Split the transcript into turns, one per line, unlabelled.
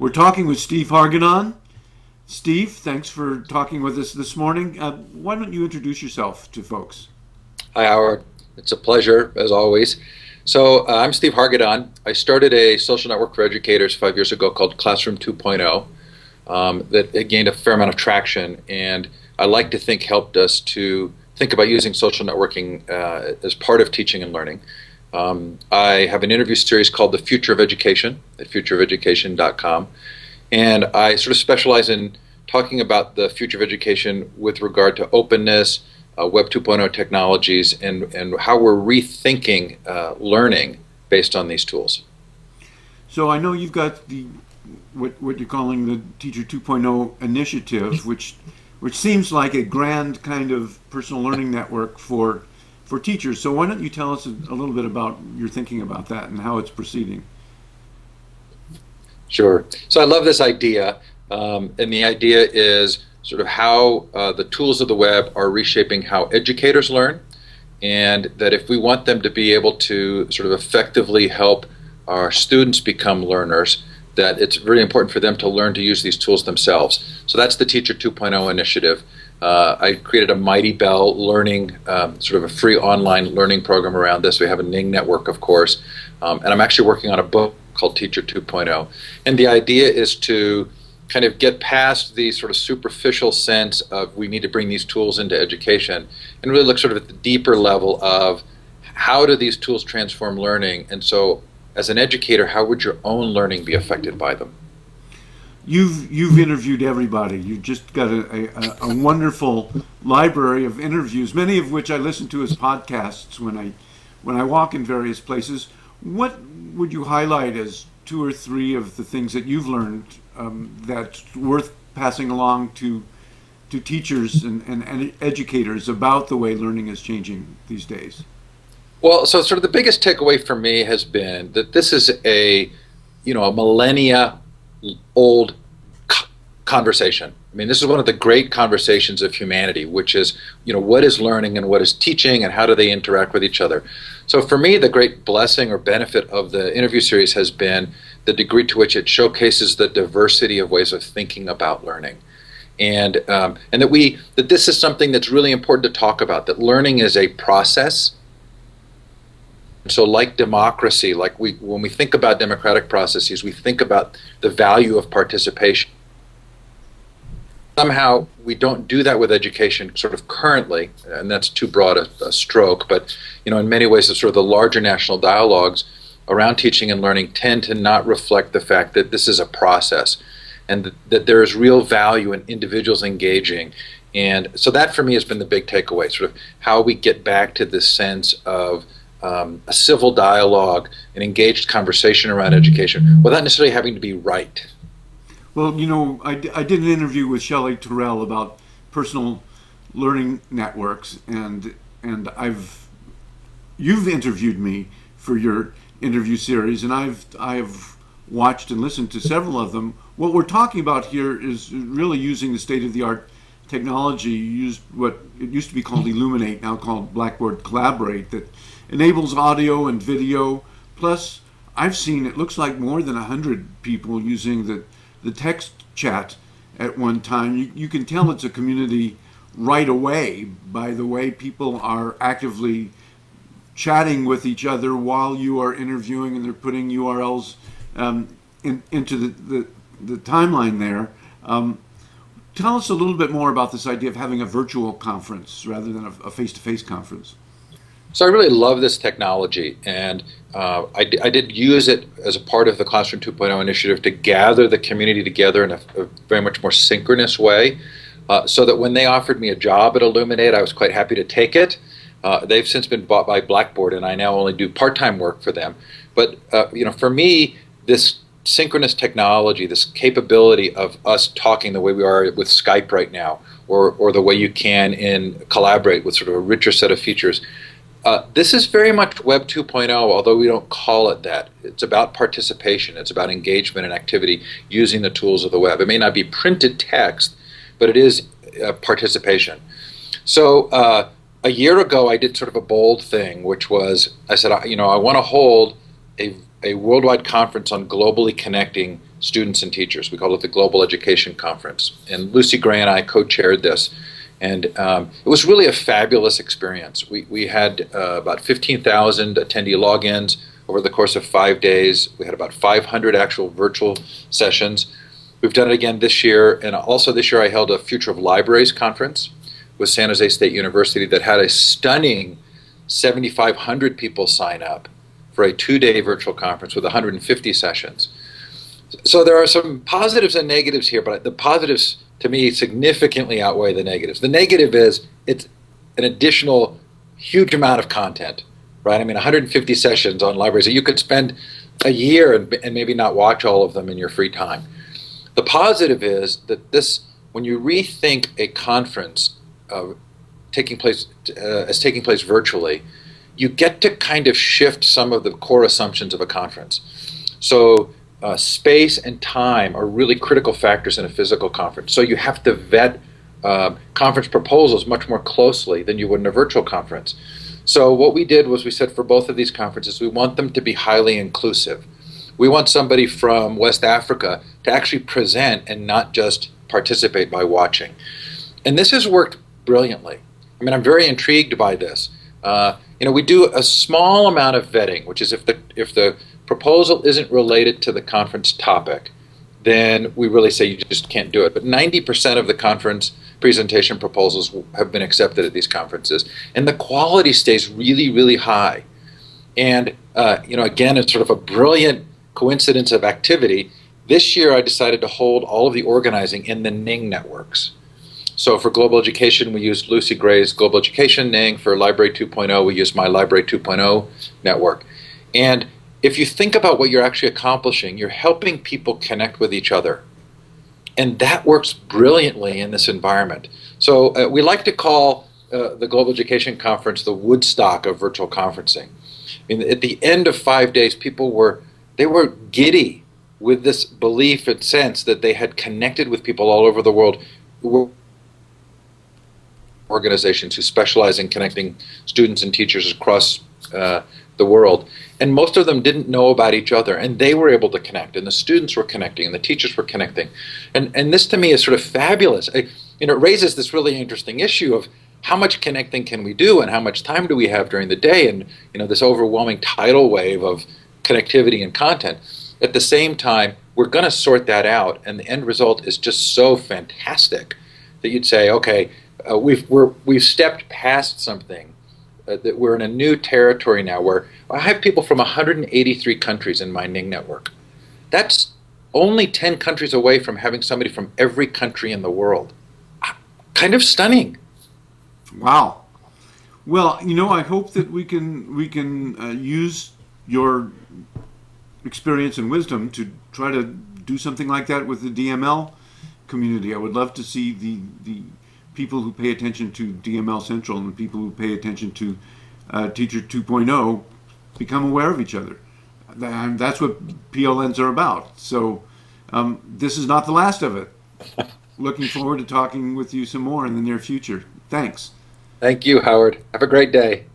We're talking with Steve Hargadon. Steve, thanks for talking with us this morning. Why don't you introduce yourself to folks?
Hi, Howard. It's a pleasure, as always. I'm Steve Hargadon. I started a social network for educators 5 years ago called Classroom 2.0 that it gained a fair amount of traction, and I like to think helped us to think about using social networking as part of teaching and learning. I have an interview series called The Future of Education at futureofeducation.com, and I sort of specialize in talking about the future of education with regard to openness, Web 2.0 technologies, and how we're rethinking learning based on these tools.
So I know you've got the what you're calling the Teacher 2.0 initiative, which seems like a grand kind of personal learning network for teachers. So why don't you tell us a little bit about your thinking about that and how it's proceeding?
Sure. So I love this idea, and the idea is sort of how the tools of the web are reshaping how educators learn, and that if we want them to be able to sort of effectively help our students become learners, that it's really important for them to learn to use these tools themselves. So that's the Teacher 2.0 initiative. I created a Mighty Bell learning, sort of a free online learning program around this. We have a Ning network, of course, and I'm actually working on a book called Teacher 2.0. And the idea is to kind of get past the sort of superficial sense of we need to bring these tools into education and really look sort of at the deeper level of how do these tools transform learning, and so as an educator, how would your own learning be affected by them?
You've interviewed everybody. You've just got a wonderful library of interviews, many of which I listen to as podcasts when I walk in various places. What would you highlight as two or three of the things that you've learned that's worth passing along to teachers and educators about the way learning is changing these days?
Well, so sort of the biggest takeaway for me has been that this is a millennia old conversation. I mean, this is one of the great conversations of humanity, which is, what is learning and what is teaching and how do they interact with each other? So for me, the great blessing or benefit of the interview series has been the degree to which it showcases the diversity of ways of thinking about learning. And that this is something that's really important to talk about, that learning is a process. So like democracy, when we think about democratic processes, we think about the value of participation. Somehow we don't do that with education sort of currently, and that's too broad a stroke, but in many ways the sort of the larger national dialogues around teaching and learning tend to not reflect the fact that this is a process and that there is real value in individuals engaging. And so that for me has been the big takeaway, sort of how we get back to this sense of a civil dialogue, an engaged conversation around education, without necessarily having to be right.
Well, I did an interview with Shelley Terrell about personal learning networks, and you've interviewed me for your interview series, and I've watched and listened to several of them. What we're talking about here is really using the state-of-the-art technology. Used what it used to be called Illuminate, now called Blackboard Collaborate, that enables audio and video. Plus, I've seen it looks like more than 100 people using the text chat at one time. You can tell it's a community right away by the way people are actively chatting with each other while you are interviewing, and they're putting URLs into the timeline there. Tell us a little bit more about this idea of having a virtual conference rather than a face-to-face conference.
So I really love this technology, and I did use it as a part of the Classroom 2.0 initiative to gather the community together in a very much more synchronous way, so that when they offered me a job at Illuminate, I was quite happy to take it. They've since been bought by Blackboard, and I now only do part-time work for them. But for me, this synchronous technology, this capability of us talking the way we are with Skype right now, or the way you can collaborate with sort of a richer set of features. This is very much Web 2.0, although we don't call it that. It's about participation. It's about engagement and activity using the tools of the web. It may not be printed text, but it is participation. So a year ago, I did sort of a bold thing, which was I said, I want to hold a worldwide conference on globally connecting students and teachers. We called it the Global Education Conference. And Lucy Gray and I co-chaired this. And it was really a fabulous experience. We had about 15,000 attendee logins over the course of 5 days. We had about 500 actual virtual sessions. We've done it again this year. And also this year I held a Future of Libraries conference with San Jose State University that had a stunning 7,500 people sign up for a 2-day virtual conference with 150 sessions. So there are some positives and negatives here, but the positives to me significantly outweigh the negatives. The negative is it's an additional huge amount of content, right? I mean, 150 sessions on libraries. You could spend a year and maybe not watch all of them in your free time. The positive is that when you rethink a conference taking place virtually, you get to kind of shift some of the core assumptions of a conference. So space and time are really critical factors in a physical conference. So you have to vet conference proposals much more closely than you would in a virtual conference. So what we did was we said for both of these conferences, we want them to be highly inclusive. We want somebody from West Africa to actually present and not just participate by watching. And this has worked brilliantly. I mean, I'm very intrigued by this. We do a small amount of vetting, which is if the proposal isn't related to the conference topic, then we really say you just can't do it. But 90% of the conference presentation proposals have been accepted at these conferences, and the quality stays really, really high. And again, it's sort of a brilliant coincidence of activity. This year, I decided to hold all of the organizing in the Ning networks. So for Global Education, we used Lucy Gray's Global Education Ning. For Library 2.0, we used my Library 2.0 network. And if you think about what you're actually accomplishing, you're helping people connect with each other. And that works brilliantly in this environment. So we like to call the Global Education Conference the Woodstock of virtual conferencing. I mean, at the end of 5 days, people were giddy with this belief and sense that they had connected with people all over the world, organizations who specialize in connecting students and teachers across the world. And most of them didn't know about each other, and they were able to connect, and the students were connecting, and the teachers were connecting. And this to me is sort of fabulous. It raises this really interesting issue of how much connecting can we do and how much time do we have during the day, and this overwhelming tidal wave of connectivity and content. At the same time, we're going to sort that out, and the end result is just so fantastic that you'd say, okay, we've stepped past something, that we're in a new territory now where I have people from 183 countries in my Ning network. That's only 10 countries away from having somebody from every country in the world. Kind of stunning.
Wow. Well, I hope that we can use your experience and wisdom to try to do something like that with the DML community. I would love to see the people who pay attention to DML Central and the people who pay attention to Teacher 2.0 become aware of each other. And that's what PLNs are about. So this is not the last of it. Looking forward to talking with you some more in the near future. Thanks.
Thank you, Howard. Have a great day.